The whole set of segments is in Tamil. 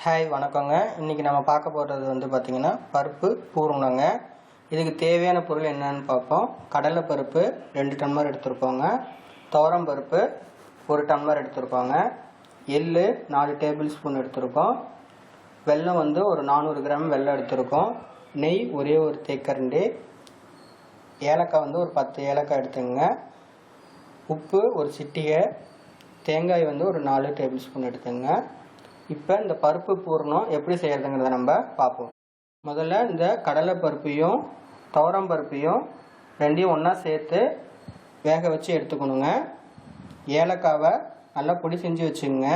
ஹாய் வணக்கங்க. இன்றைக்கி நம்ம பார்க்க போகிறது வந்து பார்த்திங்கன்னா பருப்பு பூரணங்க. இதுக்கு தேவையான பொருள் என்னன்னு பார்ப்போம். கடலை பருப்பு 2 டம்ளர் எடுத்துருக்கோங்க, துவரம் பருப்பு 1 டம்ளர் எடுத்துருக்கோங்க, எள்ளு 4 டேபிள் ஸ்பூன் எடுத்துருக்கோம், வெல்லம் வந்து ஒரு 400 கிராம் வெல்லம் எடுத்துருக்கோம், நெய் ஒரே ஒரு தேக்கரண்டி, ஏலக்காய் வந்து ஒரு 10 ஏலக்காய் எடுத்துங்க, உப்பு ஒரு சிட்டிகை, தேங்காய் வந்து ஒரு 4 டேபிள் ஸ்பூன் எடுத்துங்க. இப்போ இந்த பருப்பு பூரணம் எப்படி செய்கிறதுங்கிறத நம்ம பார்ப்போம். முதல்ல இந்த கடலை பருப்பையும் துவரம் பருப்பையும் ரெண்டையும் ஒன்றா சேர்த்து வேக வச்சு எடுத்துக்கணுங்க. ஏலக்காவை நல்லா பொடி செஞ்சு வச்சுங்க.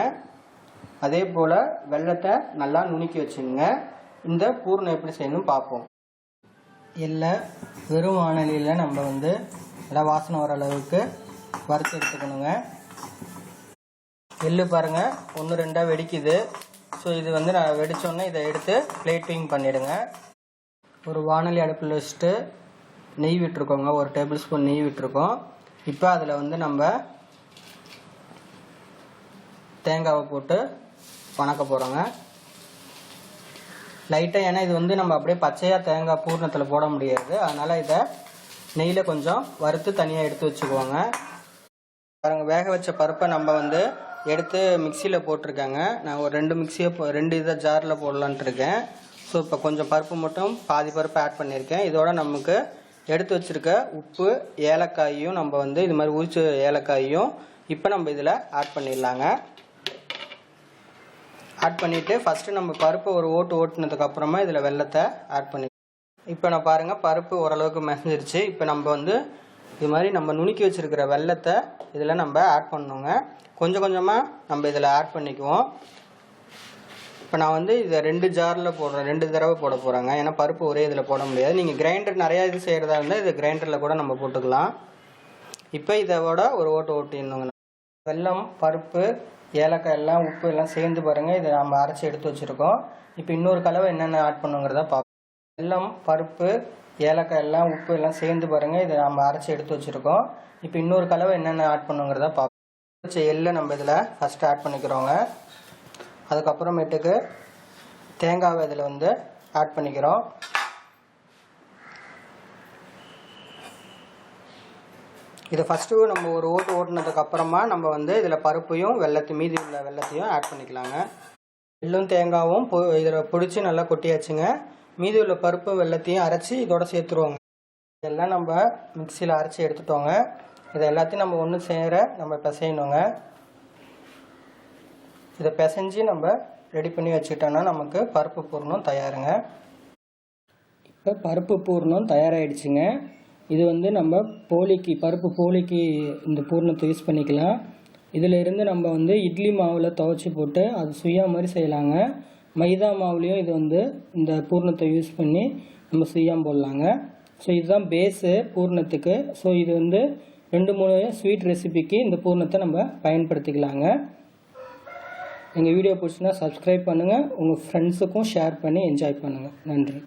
அதே போல் வெல்லத்தை நல்லா நுணுக்கி வச்சுங்க. இந்த பூரணம் எப்படி செய்யணும் பார்ப்போம். இல்லை வெறும் வானலியில் நம்ம வந்து நல்லா வாசனை வர அளவுக்கு வறுத்து எடுத்துக்கணுங்க. எள்ளு பாருங்கள் 1-2 வெடிக்குது. ஸோ இது வந்து நான் வெடித்தோன்னே இதை எடுத்து பிளேட்டிங் பண்ணிவிடுங்க. ஒரு வானொலி அடுப்பில் வச்சுட்டு நெய் விட்டுருக்கோங்க, 1 டேபிள் ஸ்பூன் நெய் விட்டுருக்கோம். இப்போ அதில் வந்து நம்ம தேங்காவை போட்டு வணக்க போகிறோங்க லைட்டாக. ஏன்னா இது வந்து நம்ம அப்படியே பச்சையாக தேங்காய் பூரணத்தில் போட முடியாது, அதனால் இதை நெய்யில் கொஞ்சம் வறுத்து தனியாக எடுத்து வச்சுக்குவோங்க. பாருங்கள், வேக வச்ச பருப்பை நம்ம வந்து எடுத்து மிக்சியில் போட்டிருக்காங்க. நான் ஒரு 2 இதை ஜாரில் போடலான்ட்டு இருக்கேன். ஸோ இப்போ கொஞ்சம் பருப்பு மட்டும் பாதி பருப்பு ஆட் பண்ணியிருக்கேன். இதோட நமக்கு எடுத்து வச்சுருக்க உப்பு ஏலக்காயும் நம்ம வந்து இது மாதிரி உரிச்ச ஏலக்காயும் இப்போ நம்ம இதில் ஆட் பண்ணிடலாங்க. ஆட் பண்ணிவிட்டு ஃபஸ்ட்டு நம்ம பருப்பு ஒரு ஓட்டுனதுக்கப்புறமா இதில் வெல்லத்தை ஆட் பண்ணி இப்போ நான் பாருங்கள் பருப்பு ஓரளவுக்கு மெசஞ்சிருச்சு. இப்போ நம்ம வந்து இது மாதிரி நம்ம நுணுக்கி வச்சுருக்கிற வெல்லத்தை இதில் நம்ம ஆட் பண்ணணுங்க. கொஞ்சம் கொஞ்சமாக நம்ம இதில் ஆட் பண்ணிக்குவோம். இப்போ நான் வந்து இதை 2 ஜாரில் போடுறேன், 2 தடவை போட போகிறேங்க. ஏன்னா பருப்பு ஒரே இதில் போட முடியாது. நீங்கள் கிரைண்டர் நிறையா இது செய்கிறதா இருந்தால் இது கிரைண்டரில் கூட நம்ம போட்டுக்கலாம். இப்போ இதோட ஒரு ஓட்டிடணுங்க. வெல்லம், பருப்பு, ஏலக்காய் எல்லாம் உப்பு எல்லாம் சேர்ந்து பாருங்கள், இதை நம்ம அரைச்சி எடுத்து வச்சுருக்கோம். இப்போ இன்னொரு கலவை என்னென்ன ஆட் பண்ணுங்கிறத பார்ப்போம். வெல்லம், பருப்பு, ஏலக்காய் எல்லாம் உப்பு எல்லாம் சேர்ந்து பாருங்கள், இதை நம்ம அரைச்சி எடுத்து வச்சுருக்கோம். இப்போ இன்னொரு கலவை என்னென்ன ஆட் பண்ணுங்கிறத பார்ப்போம். எள்ளை நம்ம இதில் ஃபஸ்ட்டு ஆட் பண்ணிக்கிறோங்க. அதுக்கப்புறமேட்டுக்கு தேங்காவை இதில் வந்து ஆட் பண்ணிக்கிறோம். இதை ஃபஸ்ட்டு நம்ம ஒரு ஓட்டுனதுக்கப்புறமா நம்ம வந்து இதில் பருப்பையும் மீதி உள்ள வெல்லத்தையும் ஆட் பண்ணிக்கலாங்க. எள்ளும் தேங்காயும் இதில் பிடிச்சி நல்லா கொட்டியாச்சுங்க. மீதி உள்ள பருப்பு வெல்லத்தையும் அரைச்சி இதோட சேர்த்துருவோங்க. இதெல்லாம் நம்ம மிக்சியில் அரைச்சி எடுத்துட்டோங்க. இதை எல்லாத்தையும் நம்ம ஒன்று சேர நம்ம பிசையணுங்க. இதை பிசைஞ்சு நம்ம ரெடி பண்ணி வச்சுக்கிட்டோன்னா நமக்கு பருப்பு பூரணம் தயாருங்க. இப்போ பருப்பு பூரணம் தயாராகிடுச்சுங்க. இது வந்து நம்ம பருப்பு போலிக்கு இந்த பூரணத்தை யூஸ் பண்ணிக்கலாம். இதில் இருந்து நம்ம வந்து இட்லி மாவில் துவைச்சி போட்டு அது சுயா மாதிரி செய்யலாங்க. மைதா மாவுலேயும் இது வந்து இந்த பூரணத்தை யூஸ் பண்ணி நம்ம சுயாம் போடலாங்க. ஸோ இதுதான் பேஸு பூரணத்துக்கு. ஸோ இது வந்து 2-3 ஸ்வீட் ரெசிபிக்கு இந்த பூரணத்தை நம்ம பயன்படுத்திக்கலாங்க. எங்கள் வீடியோ பிடிச்சினா சப்ஸ்கிரைப் பண்ணுங்கள், உங்கள் ஃப்ரெண்ட்ஸுக்கும் ஷேர் பண்ணி என்ஜாய் பண்ணுங்கள். நன்றி.